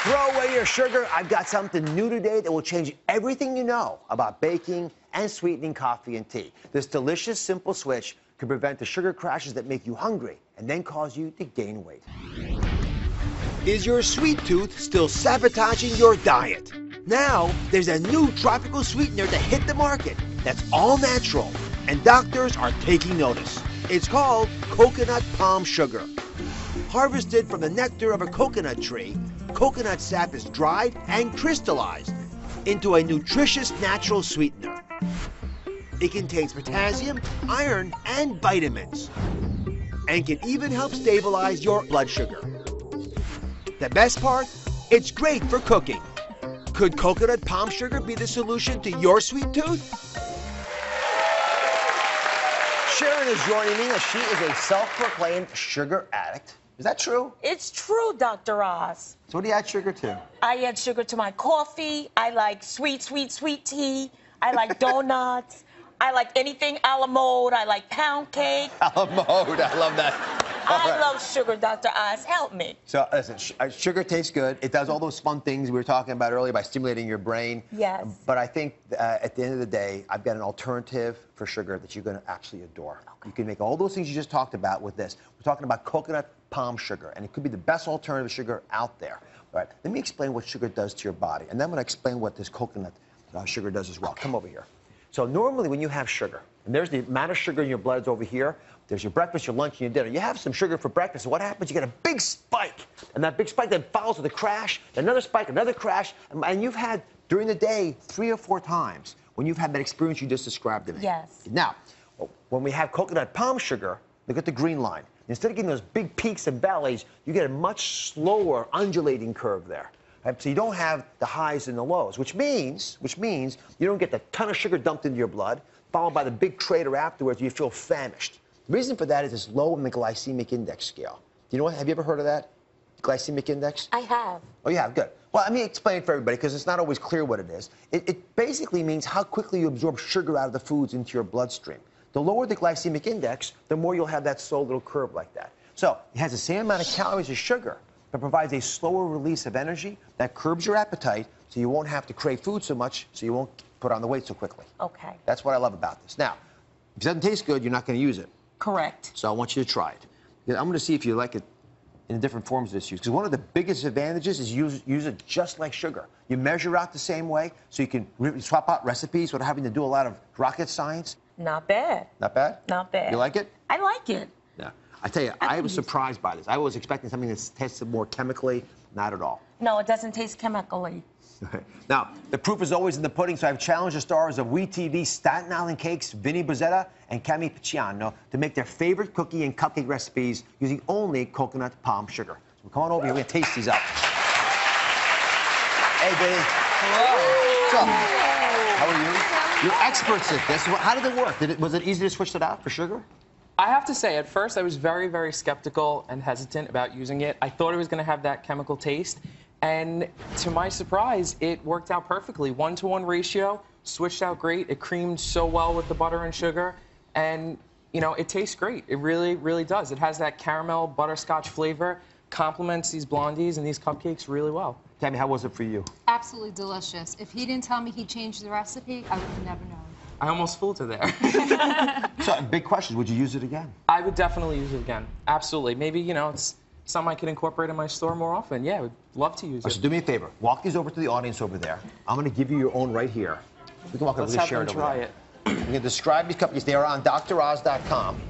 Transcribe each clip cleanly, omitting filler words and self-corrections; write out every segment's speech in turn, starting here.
Throw away your sugar. I've got something new today that will change everything you know about baking and sweetening coffee and tea. This delicious, simple switch can prevent the sugar crashes that make you hungry and then cause you to gain weight. Is your sweet tooth still sabotaging your diet? Now, there's a new tropical sweetener to hit the market that's all natural, and doctors are taking notice. It's called coconut palm sugar. Harvested from the nectar of a coconut tree, coconut sap is dried and crystallized into a nutritious natural sweetener. It contains potassium, iron, and vitamins, and can even help stabilize your blood sugar. The best part? It's great for cooking. Could coconut palm sugar be the solution to your sweet tooth? Sharon is joining me. She is a self-proclaimed sugar addict. Is that true? It's true, Dr. Oz. So what do you add sugar to? I add sugar to my coffee. I like sweet tea. I like donuts. I like anything a la mode. I like pound cake. A la mode. I love that. I love sugar, Dr. Oz. Help me. So listen, sugar tastes good. It does all those fun things we were talking about earlier by stimulating your brain. Yes. But I think at the end of the day, I've got an alternative for sugar that you're going to actually adore. Okay. You can make all those things you just talked about with this. We're talking about coconut palm sugar, and it could be the best alternative sugar out there. All right, let me explain what sugar does to your body, and then I'm going to explain what this coconut sugar does as well. Okay. Come over here. So normally when you have sugar, and there's the amount of sugar in your blood is over here, there's your breakfast, your lunch, and your dinner. You have some sugar for breakfast, so what happens? You get a big spike, and that big spike then follows with a crash, another spike, another crash, and you've had, during the day, 3 or 4 times when you've had that experience you just described to me. Yes. Now, when we have coconut palm sugar, look at the green line. Instead of getting those big peaks and valleys, you get a much slower undulating curve there. Right? So you don't have the highs and the lows, which means you don't get the ton of sugar dumped into your blood, followed by the big crater afterwards, you feel famished. The reason for that is it's low in the glycemic index scale. Do you know what? Have you ever heard of that? Glycemic index? I have. Oh, you have? Good. Well, let me explain it for everybody because it's not always clear what it is. It basically means how quickly you absorb sugar out of the foods into your bloodstream. The lower the glycemic index, the more you'll have that slow little curve like that. So it has the same amount of calories as sugar, but provides a slower release of energy that curbs your appetite so you won't have to crave food so much, so you won't put on the weight so quickly. Okay. That's what I love about this. Now, if it doesn't taste good, you're not going to use it. Correct. So I want you to try it. I'm going to see if you like it in different forms of this use. Because one of the biggest advantages is use it just like sugar. You measure out the same way, so you can swap out recipes without having to do a lot of rocket science. Not bad. Not bad? Not bad. You like it? I like it. Yeah. I tell you, I was surprised by this. I was expecting something that tasted more chemically. Not at all. No, it doesn't taste chemically. Now, the proof is always in the pudding, so I've challenged the stars of WeTV Staten Island Cakes, Vinny Bozzetta and Cami Picciano, to make their favorite cookie and cupcake recipes using only coconut palm sugar. So come on over here, we're gonna taste these up. Hey, Vinny. Hello. What's up? How are you? You're experts at this. How did it work? Was it easy to switch it out for sugar? I have to say, at first, I was very, very skeptical and hesitant about using it. I thought it was going to have that chemical taste. And to my surprise, it worked out perfectly. 1-to-1 ratio, switched out great. It creamed so well with the butter and sugar. And, you know, it tastes great. It really, really does. It has that caramel butterscotch flavor, complements these blondies and these cupcakes really well. Tammy, how was it for you? Absolutely delicious. If he didn't tell me he changed the recipe, I would have never known. I almost fooled her there. So, big question, would you use it again? I would definitely use it again. Absolutely. Maybe, you know, it's something I could incorporate in my store more often. Yeah, I would love to use it. So do me a favor. Walk these over to the audience over there. I'm going to give you your own right here. We can walk over to Sharon over there. Let's have them try it. We're going to describe these cupcakes. They are on DrOz.com.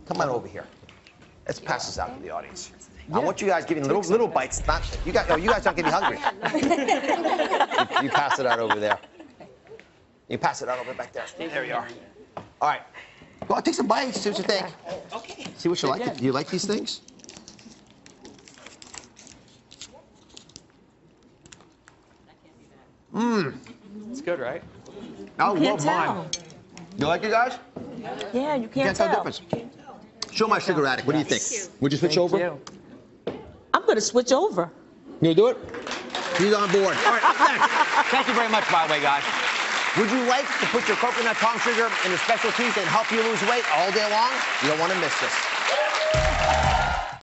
Come on over here. Let's pass this out to the audience. Yeah. I want you guys giving little bites. Not you guys. No, you guys don't get me hungry. you pass it out over there. You pass it out over back there. There you are. All right. Go on, take some bites. See what you think. Okay. See what you like. Do you like these things? Mmm. It's good, right? I love mine. You like it, guys? Yeah, you can't tell. tell. The difference. Show my sugar addict. What do you think? Would you switch over? I'm going to switch over. You do it? He's on board. All right, up next. Thank you very much, by the way, guys. Would you like to put your coconut palm sugar in a special treat and help you lose weight all day long? You don't want to miss this.